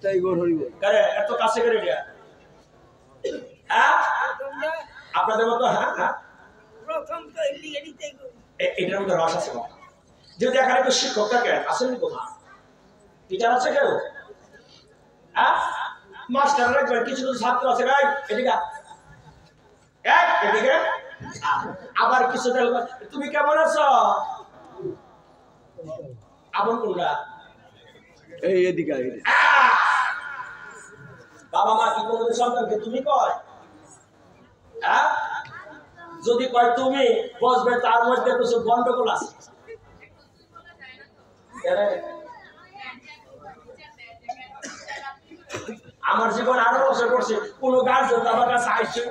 তাই গোর হইব করে এত কাছে করে দিয়া হ্যাঁ আপনাদের মতো হ্যাঁ হ্যাঁ প্রথম তো এদিকে দিতে গো এটার মধ্যে রস আছে বাবা যদি এখানে তো শিক্ষক থাকে আসেনি কোথাও টিচার আছে কেউ হ্যাঁ মাস্টার রাখবেন কিছু কিছু ছাত্র আছে ভাই এদিকে এদিকে আবার কিছু তুমি কেমন আছো আপন কোনটা এই এদিকে বাবা মা কি কোনো সন্তানকে তুমি কয় হ্যাঁ যদি কয় তুমি বসবে তার মধ্যে কিছু গন্ডগোল আছে আমার জীবন 18 বছর করছে কোন গার্জেন আমার কাছে আইসে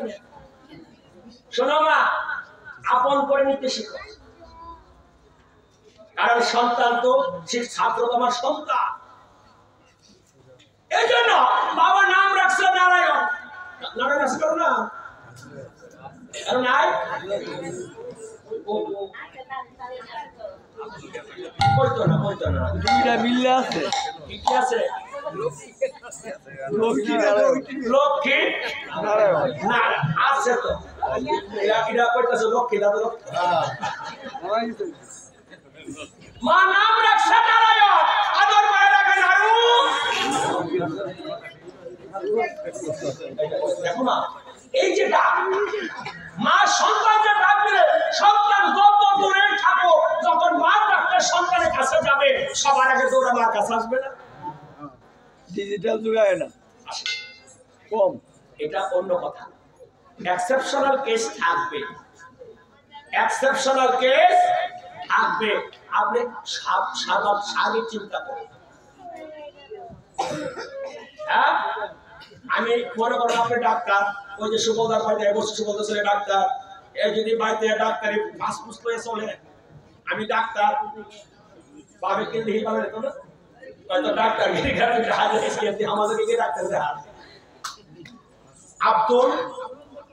শোনো মা আপন করে নিতে শিখো কারণ সন্তান তো সেই ছাত্র তো আমার সন্তান এই জন্য বাবা নাম রাখছে নারায়ণ নারায়ণ আছে করো না আর নাই কইতো না দুইটা মিললে আছে কি আছে লক্ষ্মী লক্ষ্মী নারায়ণ না আছে তো এটা কইতাছে লক্ষ্মী দাদা মা নাম রাখছে নারায়ণ আদর করে রাখে নারু দেখো না এই যে ডাক মা সন্তানকে ডাক দিলে সন্তান যত দূরে থাকো যখন মা ডাকলে সন্তানের কাছে যাবে সবার আগে দৌড়া মার কাছে আসবে না ডিজিটাল যুগায় না কম এটা অন্য কথা এক্সেপশনাল কেস থাকবে এক্সেপশনাল কেস থাকবে আপনি সাদা চিন্তা করুন হ্যাঁ আমি মনে করেন আপনি ডাক্তার ওই যে সুবলদার বাড়িতে বসে সুবলদার ছেলে ডাক্তার এই যদি বাড়িতে ডাক্তারি ফাঁসফুস করে চলে আমি ডাক্তার পাবে কিন্তু হিপাবে তো না হয়তো ডাক্তার আমাদেরকে কি ডাক্তার দেখা আব্দুল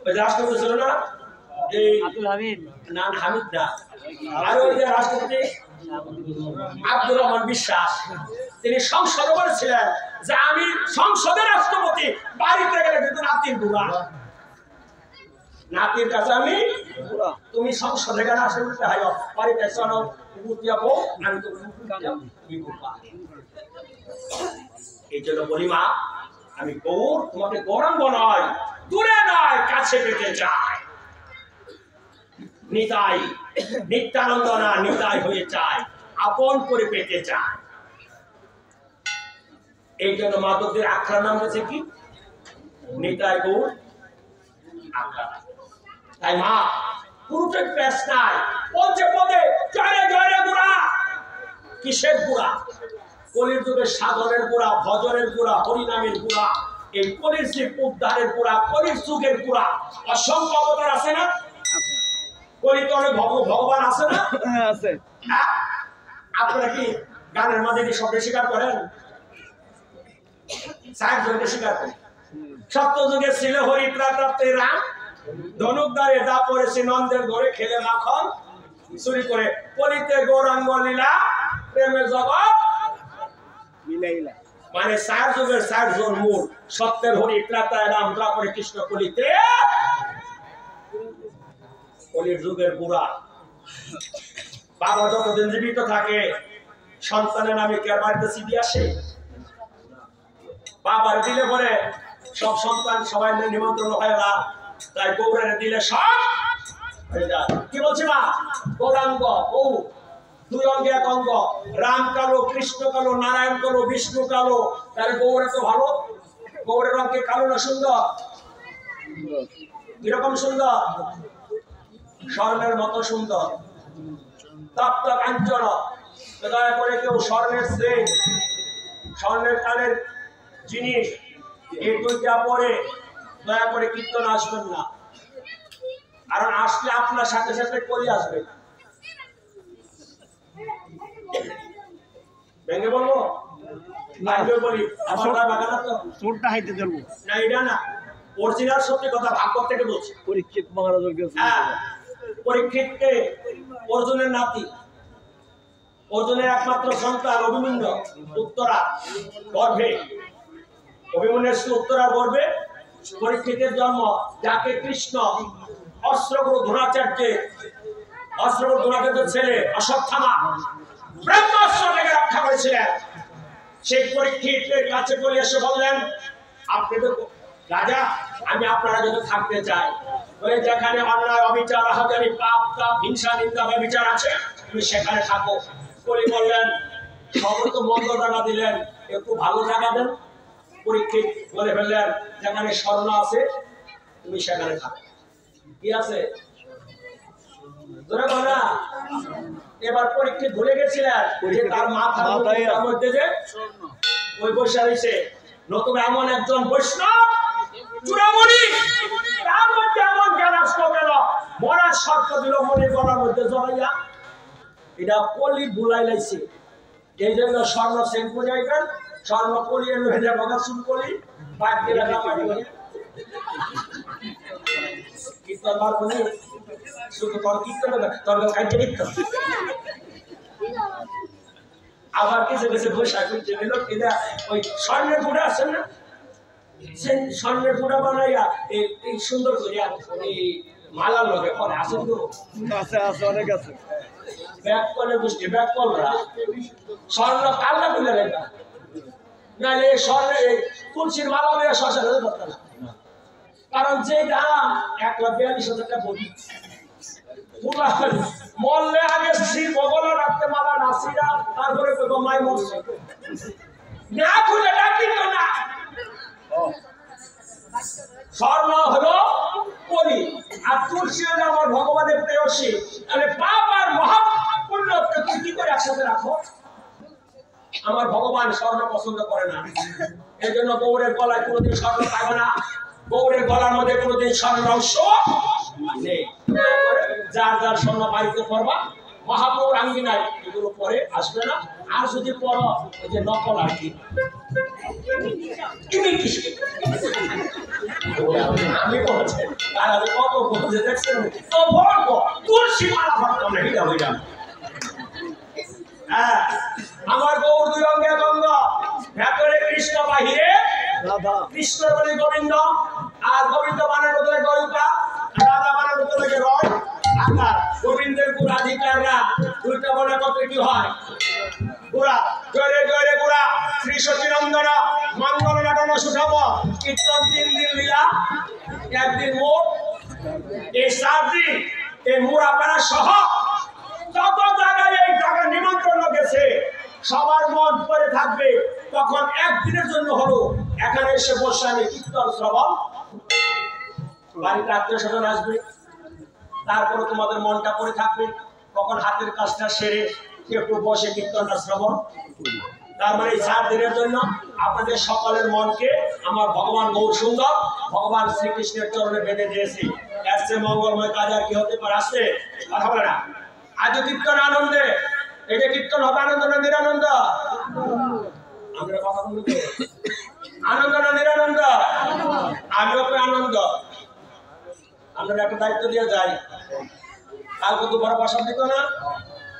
ওই রাষ্ট্রপতি ছিল না এই আব্দুল হামিদ না হামিদ না আর ওই যে রাষ্ট্রপতি আব্দুর রহমান বিশ্বাস তিনি সংসদে বলেছিলেন যে আমি সংসদের রাষ্ট্রপতি বাড়িতে গেলে কিন্তু নাতির কাছে আমি তুমি সংসদে গেলে আসে বলতে হয় বাড়িতে চলো যাবো আমি এই জন্য বলি মা আমি গৌর তোমাকে গৌরাঙ্গ নয় দূরে নয় কাছে পেতে চাই নিতাই নিত্যানন্দ না নিতাই হয়ে চায় আপন করে পেতে চায় এই জন্য মাধবদের আখড়ার নাম হয়েছে কি নিতাই গৌর আখড়া তাই মা পুরুষের প্রেস নাই পঞ্চে পদে জয় জয় গুড়া কিসের গুড়া কলির যুগের সাধনের গুড়া ভজনের গুড়া হরিনামের গুড়া এই কলির যে উদ্ধারের গুড়া কলির যুগের গুড়া অসংখ্য অবতার আছে না কলিতে অনেক ভগবান আছে না আছে আপনারা কি গানের মধ্যে কি শব্দ স্বীকার করেন সাহেবজনকে স্বীকার করেন সপ্ত যুগে ছিল হরিপ্রাপ্তে রাম ধনুকদারে দা পড়েছে নন্দের ঘরে খেলে মাখন চুরি করে কলিতে গৌরাঙ্গ লীলা প্রেমের জগৎ মিলাইলা মানে চার যুগের 4 জন মূল সত্যের হরিপ্রাপ্তায় রাম তারপরে কৃষ্ণ কলিতে কলির যুগের বুড়া বাবা যতদিন জীবিত থাকে সন্তানের নামে কে বাড়িতে চিঠি আসে বাবার দিলে পরে সব সন্তান সবাই নিমন্ত্রণ হয় না তাই গৌরের দিলে সব হয়ে যায় কি বলছি না গৌরাঙ্গ ও 2 অঙ্গে 1 অঙ্গ রাম কালো কৃষ্ণ কালো নারায়ণ কালো বিষ্ণু কালো তাহলে গৌরে তো ভালো গৌরের রঙকে কালো না সুন্দর কিরকম সুন্দর স্বর্ণের মতো সুন্দর তপ্ত কাঞ্চন দয়া করে কেউ স্বর্ণের শ্রেণ স্বর্ণের কানের জিনিস এই দুইটা পরে দয়া করে কীর্তন আসবেন না কারণ আসলে আপনার সাথে সাথে কলি আসবে ভেঙে বলবো বলি আমার বাগানা তো চোরটা হাইতে ধরবো না এটা না অরিজিনাল সত্যি কথা ভাগবত থেকে বলছি পরীক্ষিত মহারাজের কাছে হ্যাঁ পরীক্ষিতকে অর্জুনের নাতি অর্জুনের একমাত্র সন্তান অভিমন্যু উত্তরা গর্ভে অভিমন্যুর উত্তরা বলবে পরীক্ষিতের জন্ম, যাকে কৃষ্ণ অস্ত্রগুরু দ্রোণাচার্যের ছেলে অশ্বত্থামা ব্রহ্মাস্ত্র থেকে রক্ষা করেছিলেন। সেই পরীক্ষিতের কাছে বলে এসে বললেন, আপনি তো রাজা, আমি আপনারা যদি থাকতে চাই, বলে যেখানে অন্যায় অবিচার হাজারি পাপ তাপ হিংসা নিন্দা বিচার আছে তুমি সেখানে থাকো। বলি বললেন, সমস্ত মন্দ জায়গা দিলেন, একটু ভালো জায়গা দেন। পরীক্ষিত বলে ফেললেন, যেখানে স্বর্ণ আছে তুমি সেখানে থাকো। কি আছে? এবার পরীক্ষিত ভুলে গেছিলেন যে তার মাথার মধ্যে যে ওই বৈশা রয়েছে নতুন এমন একজন বৈষ্ণব চূড়ামণি, তার মধ্যে এমন জ্ঞান আসলো কেন, মরার শর্ত দিল মনির গলার মধ্যে জড়াইয়া। এটা কলি বুলাই লাইছে। এই জন্য স্বর্ণ সেন পুজাইবেন, স্বর্ণ কলি ভেজা বগা শুরু করি বাদ দিয়ে রাখা পারি কীর্তন বার বলি শুধু তোর কীর্তন তোর কাজে কীর্তন। আবার কিছু কিছু বৈশাখ করতে গেল কিনা ওই স্বর্ণের গুঁড়া আছে না, স্বর্ণের গুঁড়া বানাইয়া এই সুন্দর করিয়া এই মালার লগে পরে আছে তো আছে অনেক আছে। ব্যাগ করে বুঝতে ব্যাগ করলা স্বর্ণ কাল্লা তুলে রেখা নাহলে স্বর্ণের তুলসীর মালা নিয়ে শ্মশান হতে পারত না। কারণ যে দাম 1,42,000 টাকা বলি মরলে আগে শ্রী বগলা রাখতে মালা নাসিরা, তারপরে তো মাই মরছে না খুলে ডাকিত না। স্বর্ণ হলো কলি আর তুলসী হলো আমার ভগবানের প্রেয়সী। তাহলে পাপ আর মহা পুণ্য কি করে একসাথে রাখো? আমার ভগবান স্বর্ণ পছন্দ করে না, এই জন্য গৌরের গলায় কোনোদিন স্বর্ণ পাবে না, গৌরের গলার মধ্যে কোনোদিন স্বর্ণ অংশ নেই। যার যার স্বর্ণ বাড়িতে পড়বা মহাপুর আঙ্গিনায় এগুলো পরে আসবে না। আর যদি পড়ো ওই যে নকল আর কি আমি বলছি তারা কত বলছে দেখছেন তো বলবো তুলসী মালা ভরতাম না এটা হইলাম। হ্যাঁ, আমার গৌর দুই অঙ্গে গঙ্গ, ভেতরে কৃষ্ণ বাহিরে রাধা। কৃষ্ণ বলে গোবিন্দ, আর গোবিন্দ মানের বদলে গৌরকা, রাধা মানের বদলে রয় আকার। গোবিন্দের গুণাধিকাররা দুইটা বলে কত কি হয় গুড়া, জয়রে জয়রে গুড়া, শ্রী সচিনন্দন মঙ্গল নাটন সুঠাব, কীর্তন 3 দিন লীলা 1 দিন মোট, এই 7 দিন এই মুড়াপাড়া সহ যত জায়গায় এই টাকা নিমন্ত্রণ গেছে সবার মন পরে থাকবে। তখন একদিনের জন্য হলো এখানে এসে বসে আমি কীর্তন শ্রবণ, বাড়িতে আত্মীয় স্বজন আসবে, তারপরে তোমাদের মনটা পড়ে থাকবে। কখন হাতের কাজটা সেরে একটু বসে কীর্তনটা শ্রবণ। তার মানে এই 4 দিনের জন্য আপনাদের সকলের মনকে আমার ভগবান গৌর সুন্দর ভগবান শ্রীকৃষ্ণের চরণে বেঁধে দিয়েছি। এর চেয়ে মঙ্গলময় কাজ আর কি হতে পারে? আসছে কথা বলে না। আজ কীর্তন আনন্দে, এটা কীর্তন হবে আনন্দ না নিরানন্দ? আমরা কথা বলতে আনন্দ না নিরানন্দ? আমিও তো আনন্দ। আমরা একটা দায়িত্ব দিয়ে যাই, কালকে দুবার বসার দিত না,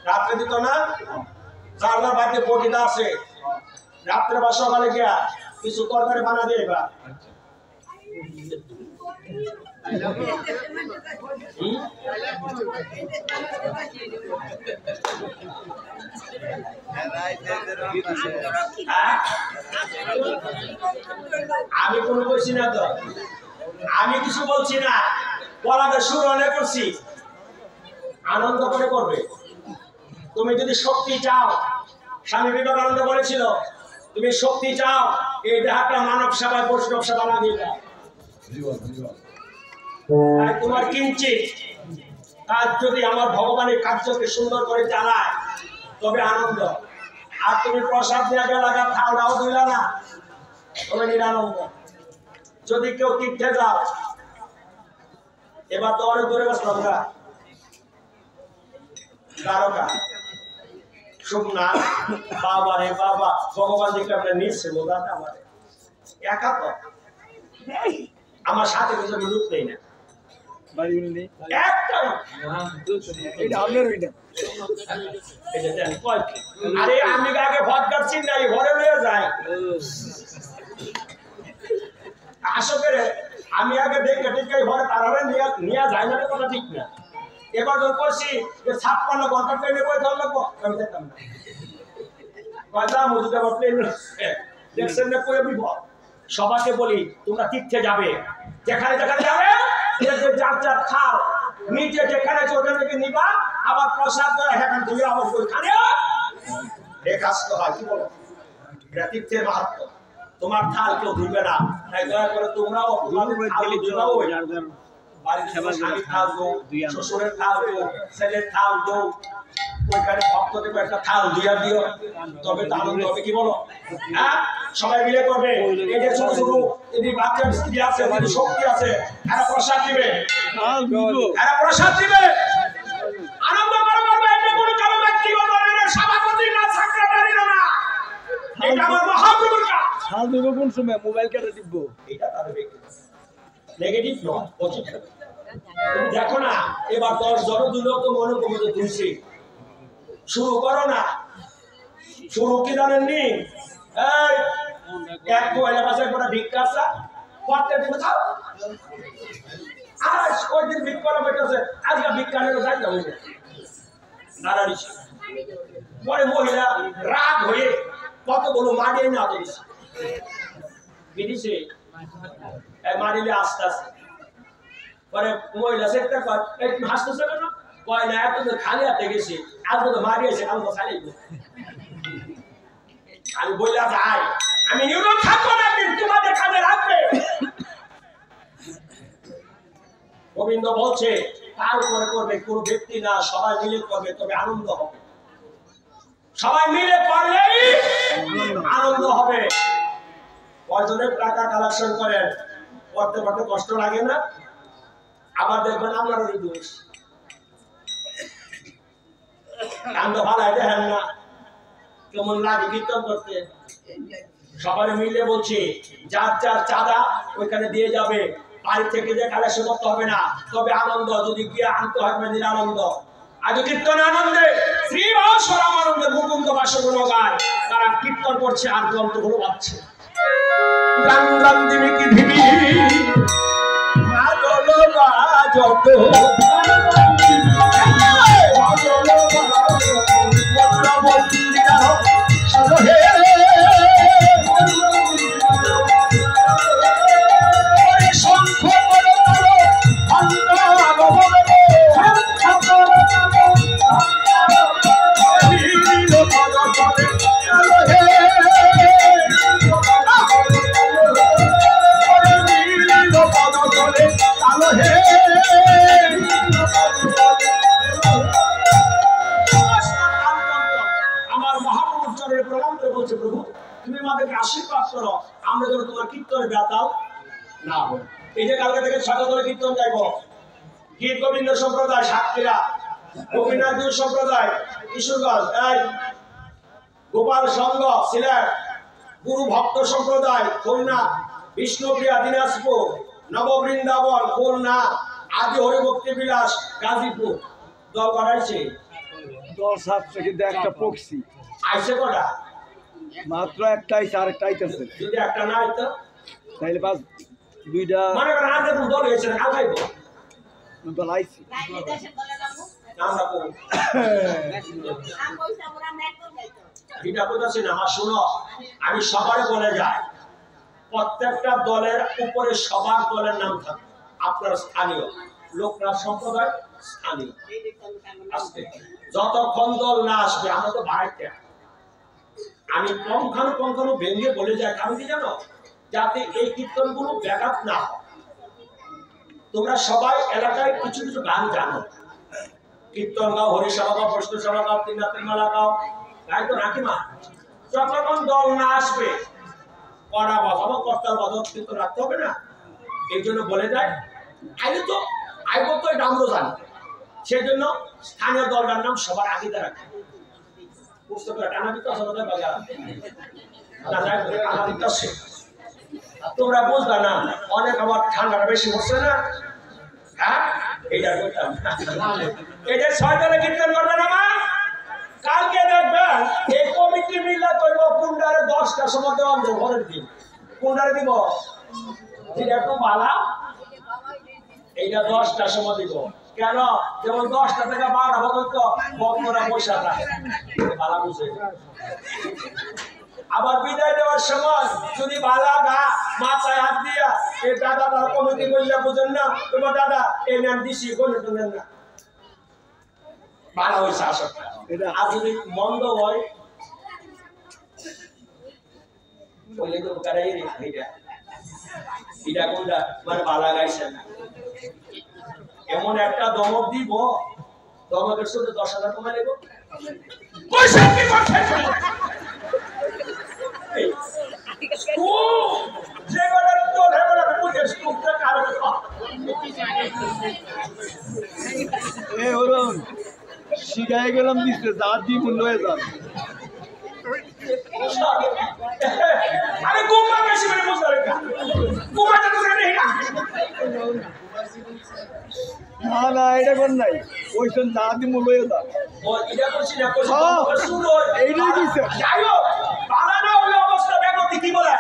রাত্রে দিত না, যার বাড়িতে বটিটা আছে রাত্রে বা সকালে গিয়া কিছু তরকারি বানা দিয়ে বা আমি কোনো বলছি না তো, আমি কিছু বলছি না, বলাটা শুরু অনেক করছি। আনন্দ করে করবে। তুমি যদি শক্তি চাও, স্বামী বিবেকানন্দ বলেছিল তুমি শক্তি চাও, এই দেহটা মানব সেবায় বৈষ্ণব সেবা লাগিয়ে দাও। তোমার কিঞ্চিত কাজ যদি আমার ভগবানের কার্যকে সুন্দর করে চালায় তবে আনন্দ। আর তুমি প্রসাদ দেওয়া লাগা খাওয়াও দিলা না, তবে নিরানন্দ। যদি কেউ তীর্থে যাও, এবার তো অনেক দূরে বসলাম না, দ্বারকা সোমনাথ, বাবা রে বাবা, ভগবান দেখলে আমরা নিচ্ছে বোঝাতে আমার একা তো, আমার সাথে কিছু লোক নেই না, একটা আরে আমি আগে ভদ কাটছি না, ঘরে লয়ে যায় আমি আগে দেখে ঠিক ঘরে তারারে নিয়ে যায় না কথা ঠিক না। এবার যখন করছি যে 56 ঘন্টা ট্রেনে করে ধর লাগবো আমি যেতাম না। কয়টা মজুদ আবার প্লেন দেখছেন না করে বিপদ। সবাইকে বলি তোমরা তীর্থে যাবে, যেখানে যেখানে যাবে যার যার খাও, নিচে যেখানে ওখান থেকে নিবা, আবার প্রসাদ করে এখান থেকে আবার ওইখানে এক আসতে হয়। কি বলো এটা তীর্থের মাহাত্ম্য। তোমার থাল কেউ ধুবে না, তাই দয়া করে তোমরাও বাড়ির থাল দো, শ্বশুরের থাল দো, ছেলের থাল দো, ওইখানে ভক্তদের একটা থাল দিয়া দিও, তবে তো আনন্দ হবে। কি বলো? হ্যাঁ, সবাই মিলে করবে। এই যে ছোট ছোট এদিকে বাচ্চার স্ত্রী আছে, এদিকে শক্তি আছে, এরা প্রসাদ দিবে, এরা প্রসাদ দিবে, আনন্দ করে করবে। এটা কোনো কারো ব্যক্তিগত না, সভাপতি না, সেক্রেটারি না, এটা আমার মহাপ্রভুর কাজ। হাল দেব কোন সময় মোবাইল কেটে দিব, এটা তাদের ব্যক্তিগত, নেগেটিভ নয়, পজিটিভ। তুমি দেখো না এবার 10 জন 2 লোক তো মনে কমে তুলছি, শুরু করো না। শুরু কি জানেননি? এই এক পয়লা মাসে একটা ভিক্ষা আসা পড়তে দিন খাও। আজ ওই দিন ভিক্ষা না বেটাছে, আজকে ভিক্ষা নিয়ে যাই যাবো দাঁড়ানি। পরে মহিলা রাগ হয়ে কতগুলো মারিয়ে না দিয়েছে, বিদিছে মারিলে আস্তে আস্তে। পরে মহিলা সেটা কয় একটু হাসতেছে কেন? কয় না এত খালি হাতে গেছে, আজ তো মারিয়েছে, আমি তো খালি। আমি বইলা যাই, আমি নিউরন থাকবো না, তোমাদের কাজে রাখবে। গোবিন্দ বলছে কার উপরে করবে, কোন ব্যক্তি না, সবাই মিলে করবে, তবে আনন্দ হবে। সবাই মিলে করলেই আনন্দ হবে। কয়জনের টাকা কালেকশন করেন, করতে করতে কষ্ট লাগে না? আবার দেখবেন আপনারও দোষ, কান্দ ভালাই দেখেন না কেমন লাগে কীর্তন করতে। সবাই মিলে বলছি যার যার চাঁদা ওইখানে দিয়ে যাবে, বাড়ি থেকে যে কালেকশন করতে হবে না, তবে আনন্দ যদি গিয়ে আনতে হয় নিরানন্দ। আজ কীর্তন আনন্দে শ্রীবাসরাম আনন্দে মুকুন্দ বাসগুণ গায়, তারা কীর্তন করছে আর গ্রন্থগুলো পাচ্ছে। গান গান দিবি কি দিবি মাদল বাজত আশীর্বাদ করো, আমরা যেন তোমার কীর্তনে ব্যাতাল না হয়। এই যে কালকে থেকে সাগরে কীর্তন গাইব, গীত গোবিন্দ সম্প্রদায় সাতক্ষীরা, গোপীনাথ সম্প্রদায় কিশোরগঞ্জ, গোপাল সংঘ সিলেট, গুরু ভক্ত সম্প্রদায় খুলনা, বিষ্ণুপ্রিয়া দিনাজপুর, নববৃন্দাবন খুলনা, আদি হরিভক্তি বিলাস গাজীপুর। দল বাড়াইছে 10 7 কিন্তু একটা পক্সি আইসে কটা? মাত্র একটাই, আরেকটা আইতেছে। যদি একটা না হইতো তাইলে পাঁচ দুইটা মনে করেন আজ দেখুন দল হয়েছে, কাল খাইব তো লাইছি আমরা কোন এটা বলতেছি না। আমার শুনো, আমি সবারে বলে যাই প্রত্যেকটা দলের উপরে সবার দলের নাম থাকে। আপনার স্থানীয় লোকনাথ সম্প্রদায় স্থানীয় আসবে, যতক্ষণ দল না আসবে আমরা তো বাড়িতে। আমি পঙ্খানু ভেঙে বলে যাই, কারণ কি জানো, যাতে এই কীর্তনগুলো ব্যাঘাত না হয়। তোমরা সবাই এলাকায় কিছু কিছু গান জানো, কীর্তন গাও, হরিসভা গাও, বৈষ্ণব সভা গাও, তিন রাতের মেলা গাও, তাই তো নাকি মা? যতক্ষণ দল না আসবে কড়া বাজাবো, কর্তার বাজাব কিন্তু রাখতে হবে না। এই জন্য বলে যায় আইলে তো আইব তো এটা আমরা জানি, সেই জন্য স্থানীয় দলটার নাম সবার আগে রাখে। বুঝতে পারে টানা দিতে আসলে বাজার টানা দিতে আসে, তোমরা বুঝবা না। অনেক আমার ঠান্ডাটা বেশি হচ্ছে না, হ্যাঁ এইটা করতাম। এটা 6 দলে কীর্তন করবে না মা। কালকে দেখবেন এই কমিটি মিলে করবো কুন্ডারে 10টার সময় দেওয়া ঘরের দিন। কুন্ডারে দিব একটু বালা এইটা 10টার সময় দিব কেন যেমন 10টা থেকে 12টা পর্যন্ত বক্তরা বসে থাকে ভালো বুঝে আবার বিদায় দেওয়ার সময় যদি বালা গা মাথায় হাত দিয়া এই দাদা তার কমিটি বললে বুঝেন না তোমার দাদা এই নাম দিছি বলে তোলেন না ভালো হয়েছে আসলে আর যদি মন্দ হয় বলে তো কারাই এইটা এটা কোনটা মানে বালা গাইছে না এমন একটা দমক দিব দমকের সাথে 10,000 কমে নেব পয়সা কি করছেন যে বড় তো ধরে বুঝে স্টুকটা কারণ অরুণ শিখাই গেলাম দিচ্ছে যা দি মূল্য হয়ে যান আরে গোমা বেশি করে বুঝতে রেখা গোমাটা তো নেই না না এটা কোন নাই ওইসব যা দি মূল্য হয়ে যান ও এটা করছি না করছি শুনো এইটাই দিচ্ছে যাই হোক বালা না হলে অবস্থা বেগতি কি বলে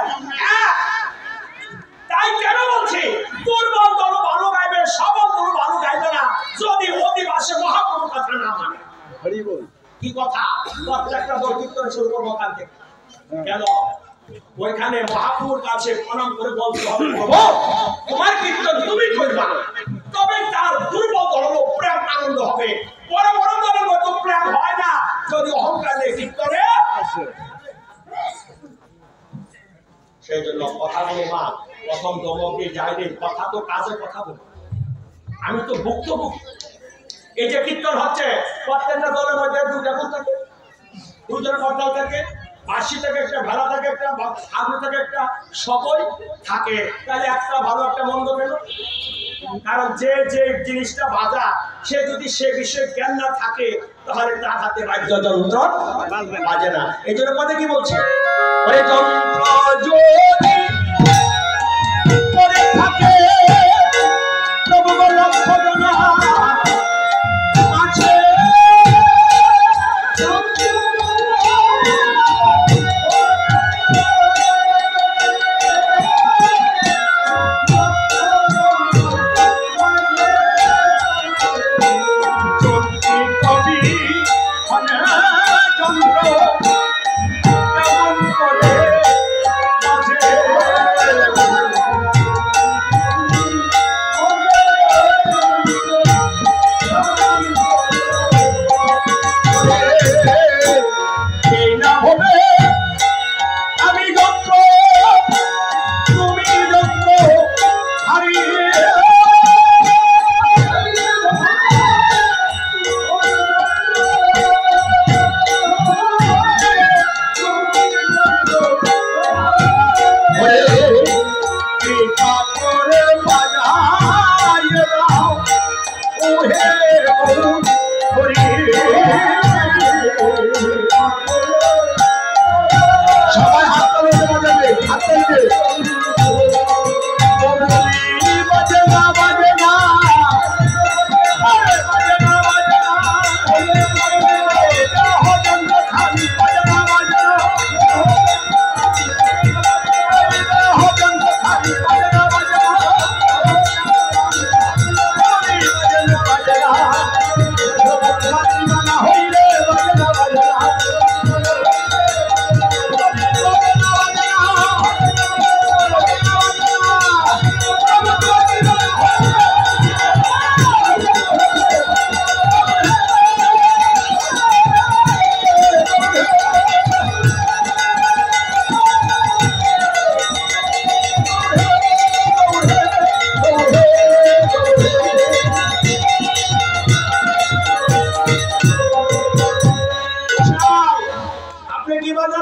তাই কেন বলছি দুর্বল দল ভালো গাইবে সবল দল ভালো গাইবে না যদি অধিবাসে মহাপ্রভু কথা না মানে হরি বল কি কথা প্রত্যেকটা দল কীর্তন শুরু করবো কাল থেকে কেন ওইখানে মহাপ্রভুর কাছে প্রণাম করে বলতে হবে প্রভু তোমার কীর্তন তুমি করবা তবে তার দুর্বল দলের প্রেম আনন্দ হবে বড় বড় দলের মতো প্রেম হয় না যদি অহংকার নিয়ে কীর্তনে আছে সেই জন্য কথা বলে মা প্রথম দমকে যাইনি কথা তো কাজে কথা বলে আমি তো ভুক্তভোগী এই যে কীর্তন হচ্ছে প্রত্যেকটা দলের মধ্যে দুটা গুণ থাকে দুজনের কর্তাল থাকে বাসি থেকে একটা ভেড়া থাকে একটা আগুন থেকে একটা সবই থাকে তাহলে একটা ভালো একটা মন্দ পেল কারণ যে যে জিনিসটা বাজা সে যদি সে বিষয়ে জ্ঞান না থাকে তাহলে তার হাতে বাদ্যযন্ত্র বাজে না এই জন্য কথা কি বলছে ওরে যন্ত্র যদি করে থাকে প্রভু লক্ষ্য না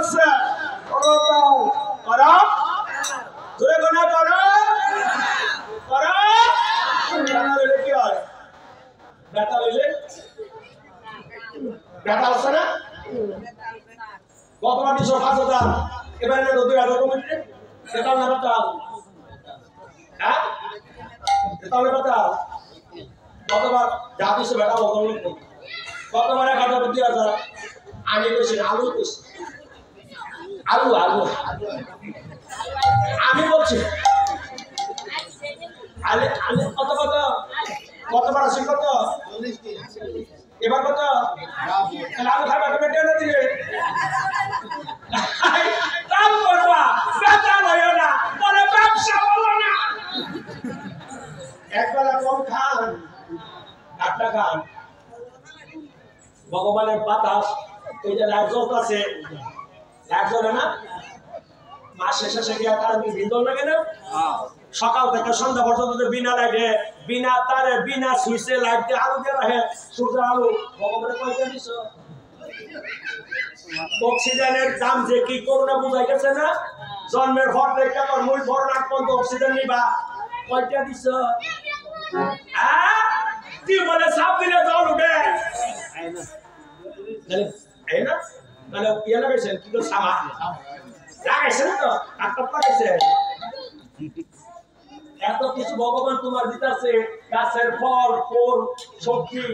আছে আমি বলছি কত কত কোনটা খান ভগবানের বাতাস এই যে লাইট জ্বলতেছে লাইট জ্বলে না মাস শেষে গিয়ে কারণ কি ভিতর লাগে না সকাল থেকে সন্ধ্যা পর্যন্ত বিনা লাইটে বিনা তারে বিনা সুইচে লাইট দিয়ে আলো দিয়ে রাখে সূর্য আলো ভগবানের কয়টা দিছ অক্সিজেনের দাম যে কি করোনা বুঝাই গেছে না জন্মের পর থেকে তোর মূল ভরণ আগ পর্যন্ত অক্সিজেন নিবা কয়টা দিছ তুই বলে সাপ দিলে জল উঠে এই না মানে ইয়ে লাগাইছেন কিন্তু সামা লাগাইছেন তো আটটা লাগাইছে এত কিছু ভগবান তোমার দিতেছে গাছের ফল ফুল সবজি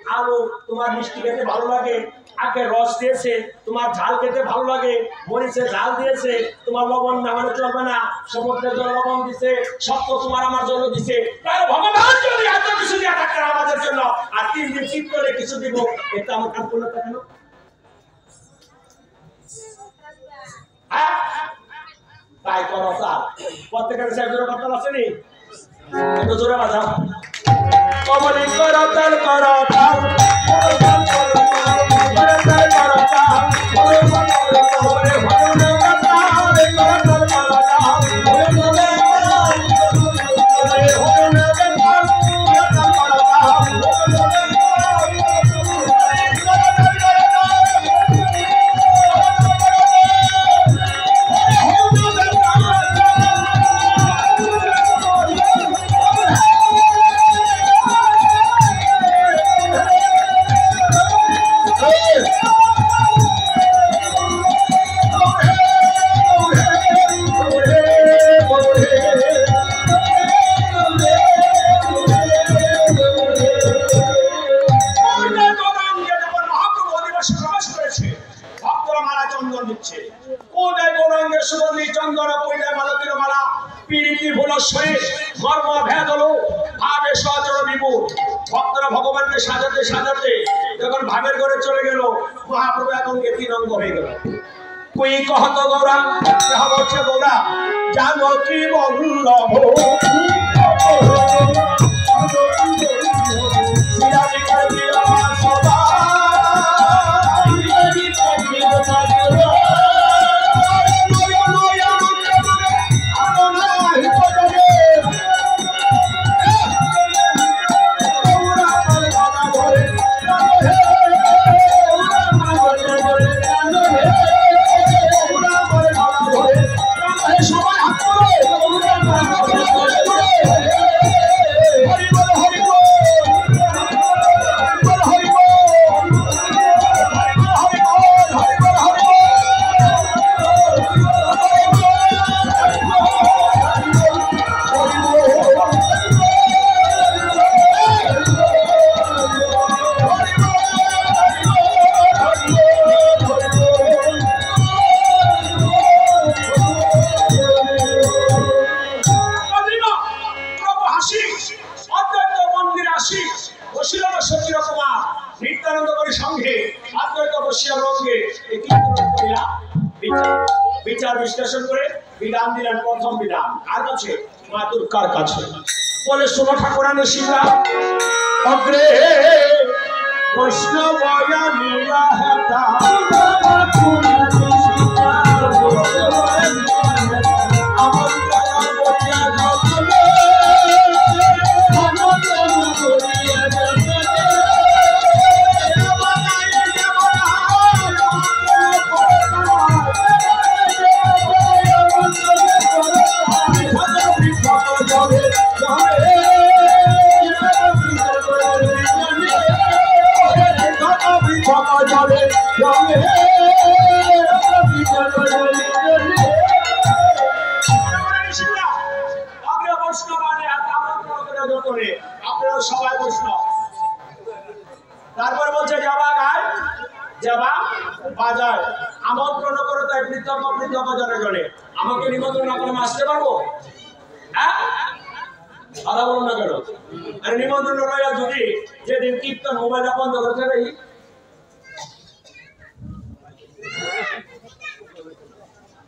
আলু তোমার মিষ্টি খেতে ভালো লাগে আখের রস দিয়েছে তোমার ঝাল খেতে ভালো লাগে মরিচের ঝাল দিয়েছে তোমার লবণ না মানে চলবে না সমুদ্রের জন্য লবণ দিছে সত্য তোমার আমার জন্য দিছে তাহলে ভগবান যদি এত কিছু দিয়ে থাকেন আমাদের জন্য আর 3 দিন ঠিক করে কিছু দিব এটা আমার কাজ করলে কেন তাই করো স্যার প্রত্যেকের সাইডের কথা আসেনি একটু জোরে বাজাও কমলি করো তাল করো তাল ভগবানকে সাজাতে সাজাতে যখন ভাবের ঘরে চলে গেল মহাপ্রভু এখন জ্ঞাতি রঙ্গ হয়ে গেল কই কহত গৌরা হচ্ছে গৌরা জানো কি বল্লভ বিচার বিশ্লেষণ করে বিধান দিলেন প্রথম বিধান কার কাছে মা দুর্গার কাছে বলে শোনো ঠাকুরানী শিলা অগ্রে বৈষ্ণবয়া লীলা হেতা সবাই বৈষ্ণব তারপর বলছে যাবা গায় যাবা বাজায় আমন্ত্রণ করো তাই পৃথক জনে জনে আমাকে নিমন্ত্রণ না করে আসতে পারবো হ্যাঁ কথা বলুন না কেন আর নিমন্ত্রণ রইয়া যদি যেদিন কীর্তন মোবাইলটা বন্ধ করতে পারি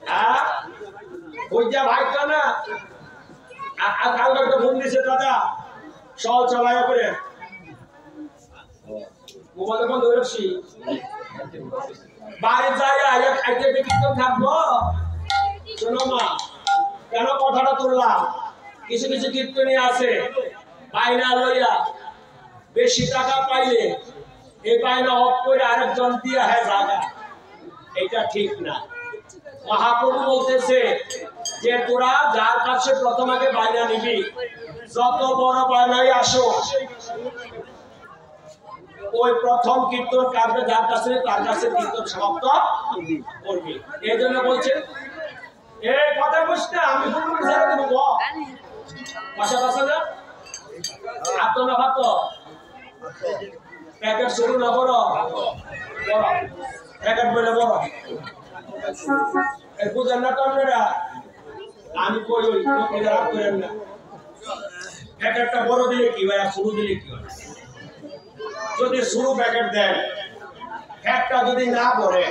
হ্যাঁ ওই যা ভাইটা না আর কালকে একটা ফোন দিয়েছে দাদা সহজ চালায় করে মোবাইল বন্ধ করে রাখছি বাড়ি যাই এক খাইতে কীর্তন থাকবো শোনো মা কেন কথাটা তুললাম কিছু কিছু কীর্তনী আছে বাইনা লইয়া বেশি টাকা পাইলে এই বাইনা অফ করে আরেকজন দিয়ে হ্যাঁ জায়গা এটা ঠিক না মহাপ্রভু বলতেছে যে তোরা যার কাছে প্রথম আগে বাইনা নিবি যত বড় বাইনাই আসো ওই প্রথম কীর্তন কাটবে যার কাছে তার কাছে কীর্তন সমাপ্ত করবি এই জন্য বলছে এই কথা বুঝ না আমি বলবো ছেড়ে দেবো পাশা পাশা না আপনার ভাত প্যাকেট শুরু না বড় প্যাকেট বলে বড় এই বুঝেন না তো আপনারা আমি কই ওই লোকেরা রাগ করেন না প্যাকেটটা বড় দিলে কি হয় আর শুরু দিলে কি হয় যদি শুরু প্যাকেট দেন ফ্যাটটা যদি না পড়ে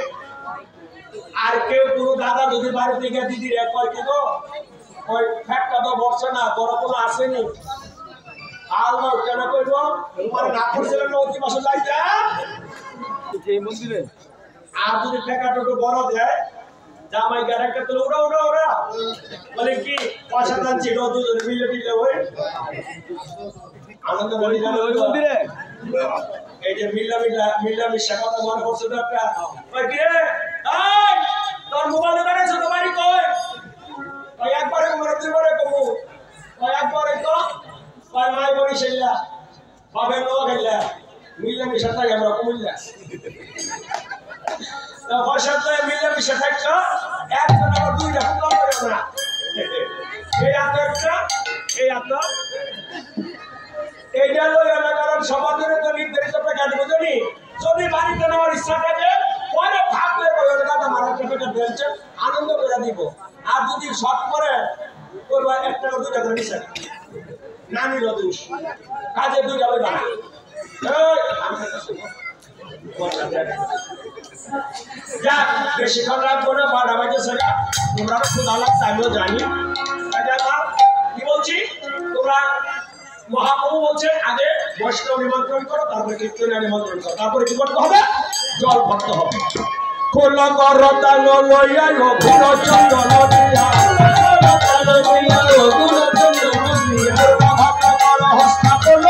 আর কেউ কোনো দাদা যদি বাড়ি থেকে দিদি রেকর্ড কি গো ওই ফ্যাটটা তো বসছে না বড় কোনো আসেনি আর না কেন কইবো তোমার না করছিলেন না অতি মাসে যাইতা এই মন্দিরে আর যদি প্যাকেটটা বড় দেয় জামাই গাড়াটা তো ওরা ওরা ওরা বলে কি পয়সা দাঁড়িয়ে দুজন মিলে মিলে ওই আনন্দ বলি জানো ওই মন্দিরে এই যে মিল্লামিশা কথা মনে করছে তো একটা কই কি রে এই তোর মোবাইল দাঁড়াইছ তো বাড়ি কই কই একবারে মরে দুইবারে কমু কই একবারে তো কই মাই বড়ি ছেলা বাবা নো গেলা মিল্লামিশা তাই আমরা কমুল্লা তো বসার তো মিল্লামিশা থাকছো একজন আবার দুইটা হুকুম করে না এই আতো একটা এই আতো এইটা লইয়া না কারণ সমাজের তো নির্ধারিত প্যাকেট বুঝলি যদি বাড়িতে নেওয়ার ইচ্ছা থাকে পরে ভাগ হয়ে বলে দাদা মারা প্যাকেট দিয়েছে আনন্দ করে দিব আর যদি শর্ট করে করবা একটা দুইটা করে নিছে না নিল দোষ কাজে দুইটা লইবা না যা বেশিক্ষণ রাখবো না বাড়া বাজে সেটা তোমরা খুব আলাপ আমিও জানি কি বলছি তোমরা মহাপ্রভু বলছে আগে বৈষ্ণব নিমন্ত্রণ করো তারপরে কীর্তনে নিমন্ত্রণ করো তারপরে কি করতে হবে জল ভরতে হবে কোন করতাল লইয়া রঘুর চন্দন দিয়া করতাল লইয়া রঘুর চন্দন দিয়া ভক্ত কর হস্তাপল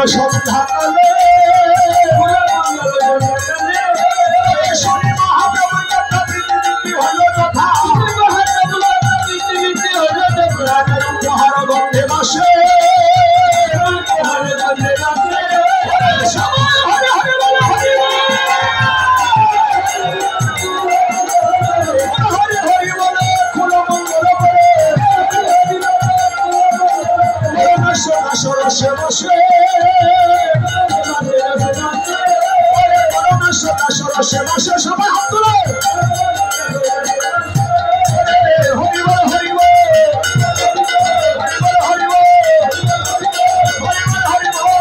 সন্ধানে শনি মহাপ্রভুর কথা রীতি হলো কথা উপহার গন্ধে বাসে সরসে বসে সরসে বসে সবাই হাত তুলে হরিবল হরিবল হরিবল হরিবল হরিবল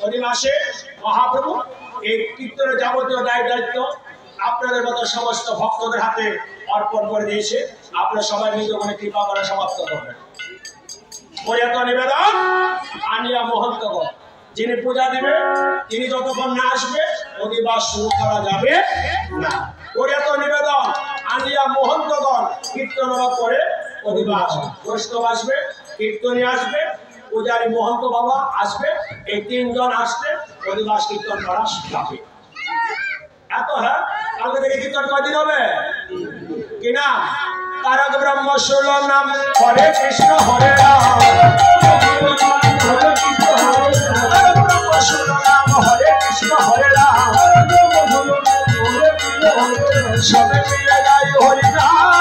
অধিবাসে মহাপ্রভু এই কীর্তনের যাবতীয় দায়িত্ব আপনাদের মতো সমস্ত ভক্তদের হাতে অর্পণ করে দিয়েছে আপনারা সবাই নিজ মনে কৃপা করে সমাপ্ত করবেন পরিয়ত নিবেদন আনিয়া মহন্তগণ যিনি পূজা দিবে তিনি যতক্ষণ না আসবে অধিবাস শুরু করা যাবে না পরিয়ত নিবেদন আনিয়া মহন্তগণ কীর্তন করে অধিবাস বৈষ্ণব আসবে কীর্তনী আসবে পূজারী মহন্ত বাবা আসবে এই তিনজন আসলে অধিবাস কীর্তন করা যাবে এত হ্যাঁ কালকে থেকে কীর্তন কয়দিন হবে কিনা তারক ব্রহ্ম ষোলো নাম হরে কৃষ্ণ হরে রাম তারক ব্রহ্ম ষোলো নাম হরে কৃষ্ণ হরে রাম সবে মিলে গাই হরি নাম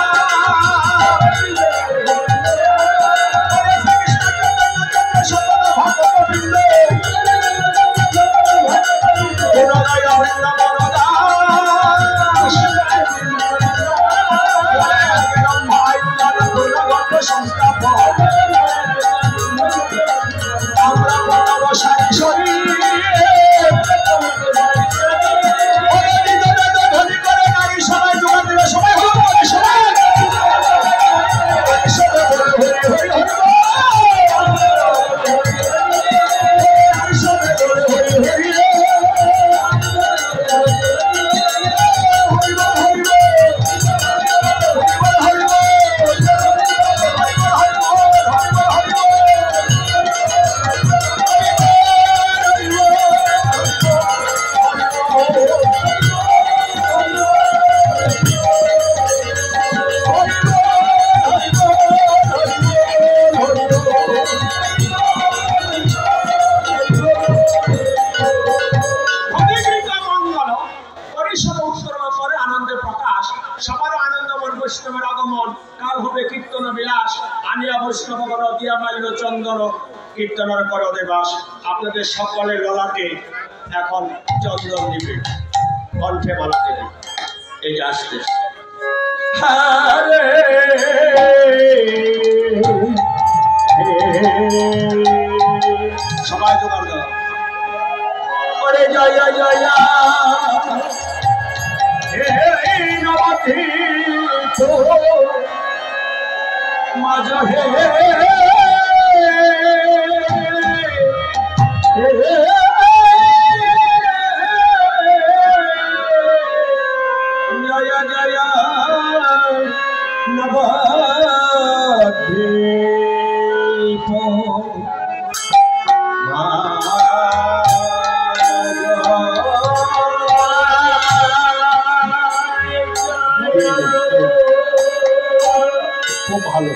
কীর্তনের করো দেবাস আপনাদের সকলের ললাটে এখন চন্দন দিবে কণ্ঠে মালা দেবে এই যে আসতে সবাই জোগাড় দাও ওরে জয় জয় জয় মাঝ হে জয় জয় নবদ্বীপ খুব ভালো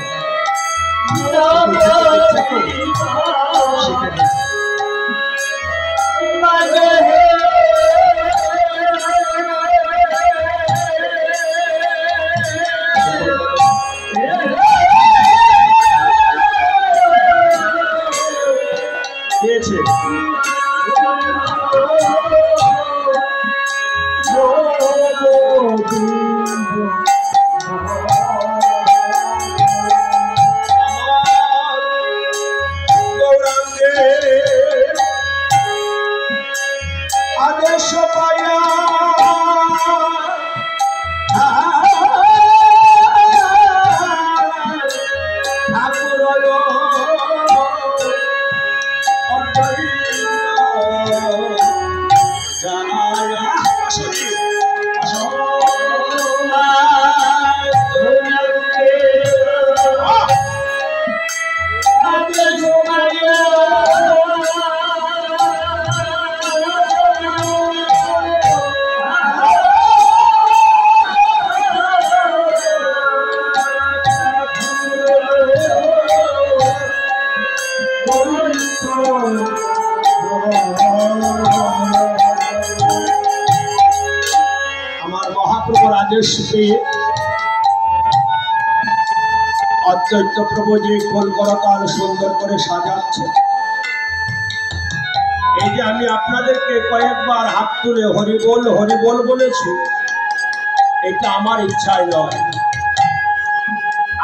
অদ্বৈত প্রভু যে খোল করতাল সুন্দর করে সাজাচ্ছে এই যে আমি আপনাদেরকে কয়েকবার হাত তুলে হরিবোল বলেছি এটা আমার ইচ্ছায় নয়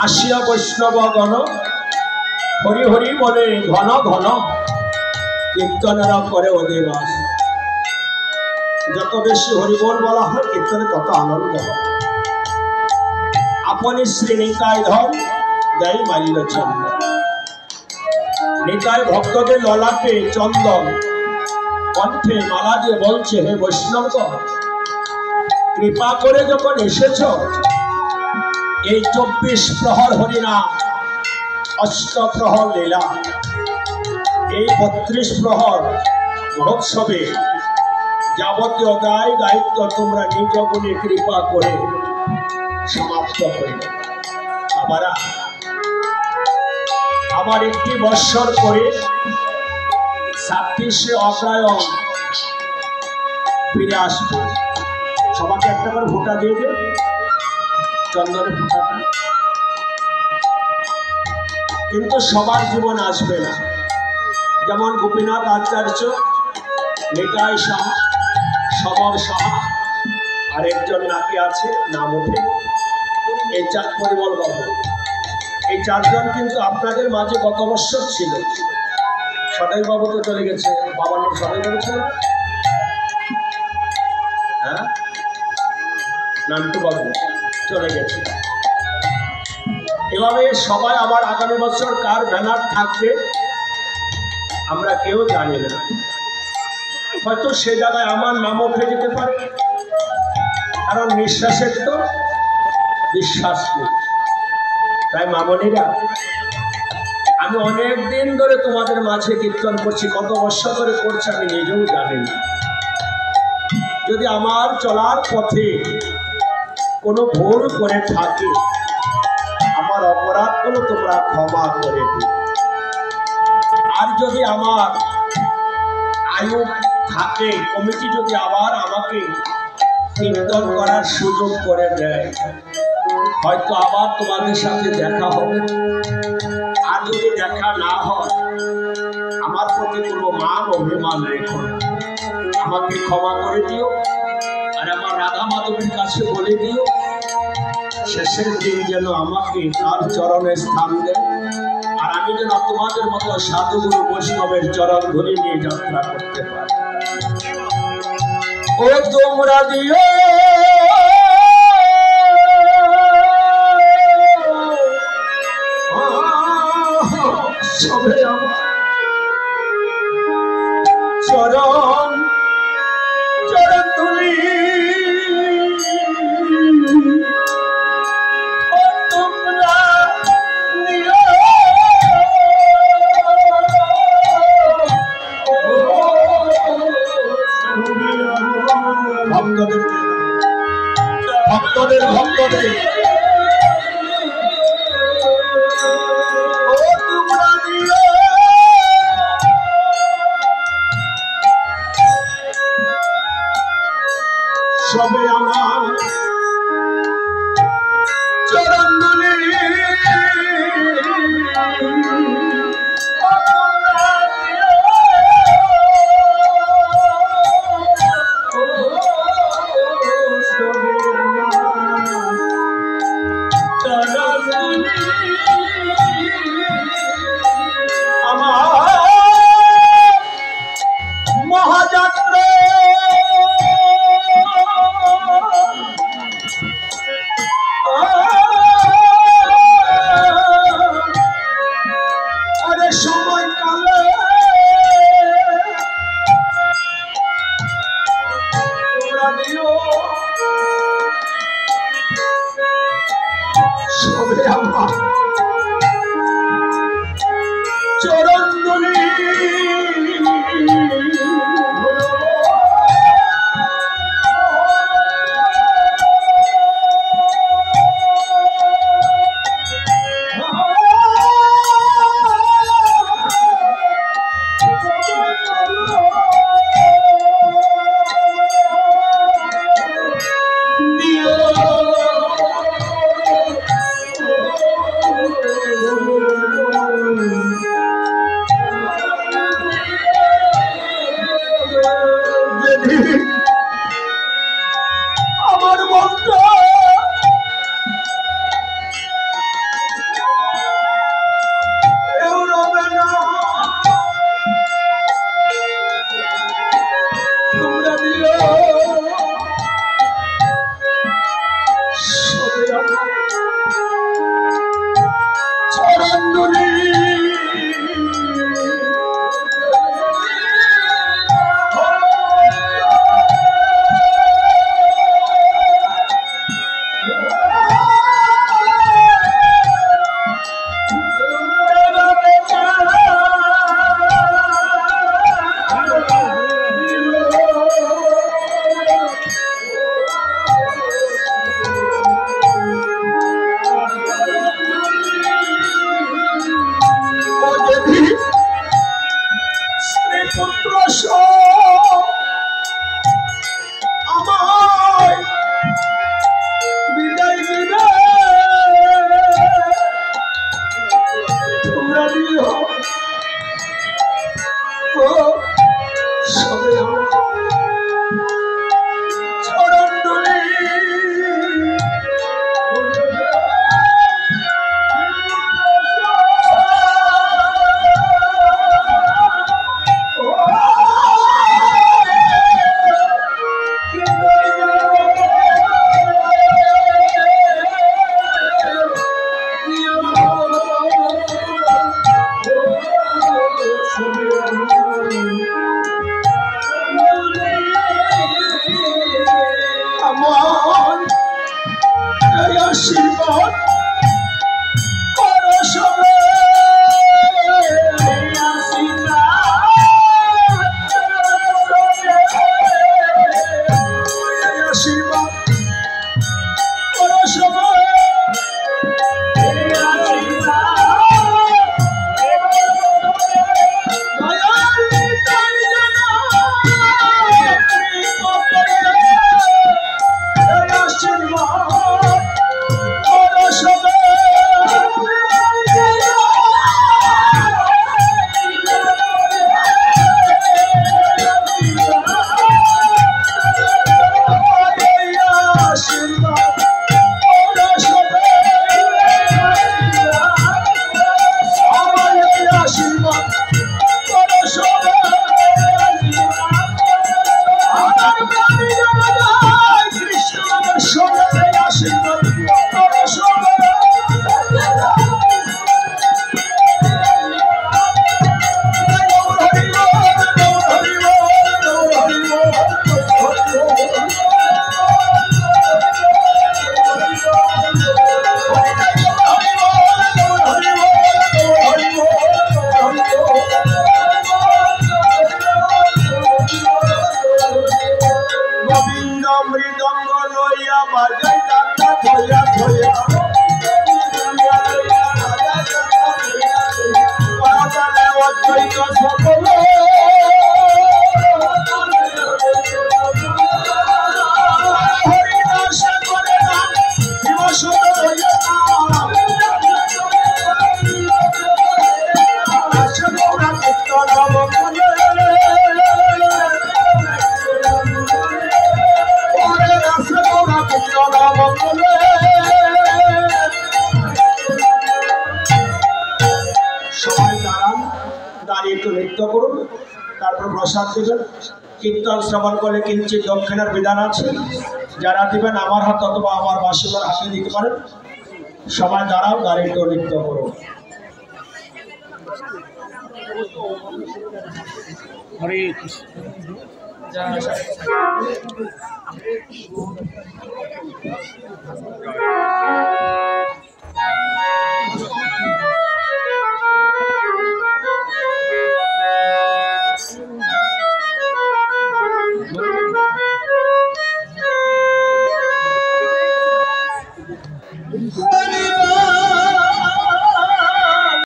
আসিয়া বৈষ্ণব গণ হরি হরি বলে ঘন ঘন কীর্তনেরা করে অধিবাস যত বেশি হরিবোল বলা হয় কীর্তনে তত আনন্দ হয় আপনি শ্রী নিতাই ধন দেয় মালিল চন্দন নিতাই ভক্তদের ললাটে চন্দন কণ্ঠে মালা দিয়ে বলছে হে বৈষ্ণব কৃপা করে যখন এসেছ এই 24 প্রহর হরিনাম অষ্টপ্রহর লীলা এই 32 প্রহর মহোৎসবে যাবতীয় দায় দায়িত্ব তোমরা নিজ গুণে কৃপা করে সমাপ্ত করিবে বাবারা, আমার একটি বৎসর করে 26শে অগ্রহায়ণ ফিরে আসবে। সবাইকে একটা করে ভোটা দিয়ে দে, চন্দনের ভোটাটা। কিন্তু সবার জীবন আসবে না। যেমন গোপীনাথ আচার্য, নিতাই সাহা, সমর সাহা, আরেকজন নাকি আছে নাম ওঠে, এই চার পরিমল বাবু, এই চারজন কিন্তু আপনাদের মাঝে গত বৎসর ছিল। সদাই বাবু তো চলে গেছে, বাবার নাম সদাই বাবু ছিল, হ্যাঁ, নান্টু বাবু চলে গেছে। এভাবে সবাই আবার আগামী বছর কার ব্যানার থাকবে আমরা কেউ জানি না। হয়তো সে জায়গায় আমার নাম উঠে যেতে পারে, কারণ নিঃশ্বাসের তো বিশ্বাস নেই। তাই মামনিরা, আমি অনেক দিন ধরে তোমাদের মাঝে কীর্তন করছি, কত বছর ধরে করছি আমি নিজেও জানি না। যদি আমার চলার পথে কোনো ভুল করে থাকে, আমার অপরাধগুলো তোমরা ক্ষমা করে দিও। আর যদি আমার আয়ু থাকে, কমিটি যদি আবার আমাকে কীর্তন করার সুযোগ করে দেয়, হয়তো আবার তোমাদের সাথে দেখা হবে। আর যদি দেখা না হয়, আমার প্রতি কোনো মান অভিমান রেখো না, আমাকে ক্ষমা করে দিও। আর আমার রাধা মাধবের কাছে বলে দিও, শেষের দিন যেন আমাকে তার চরণে স্থান দেয়, আর আমি যেন তোমাদের মতো সাধুগুরু বৈষ্ণবের চরণ ধরে নিয়ে যাত্রা করতে পারি। ও তোমরা দিও সবে আমার চরণ চরণ তুলি, ও তোমরা দিও ভক্তদের ভক্তদের ভক্তদের সবে আমার চরণ দুলি, আশীর্বাদ করো সবে আশীর্বাদ করো সবে মৃদঙ্গ লইয়া বাজাই টাকা ধইয়া ধইয়া বাজালে অদ্বৈত সকল হরিদাস করে নাম শিবসুত হইয়া আসে গৌরা চিত্ত নব সবাই দাঁড়ান, দাঁড়িয়ে একটু নৃত্য করুন, তারপর প্রসাদ দেবেন। কীর্তন শ্রবণ করলে কিঞ্চিত দক্ষিণার বিধান আছে, যারা দিবেন আমার হাত অথবা আমার বাসিমার হাতে দিতে পারেন। সবাই দাঁড়াও, দাঁড়িয়ে একটু নৃত্য করুন। হরে কৃষ্ণ।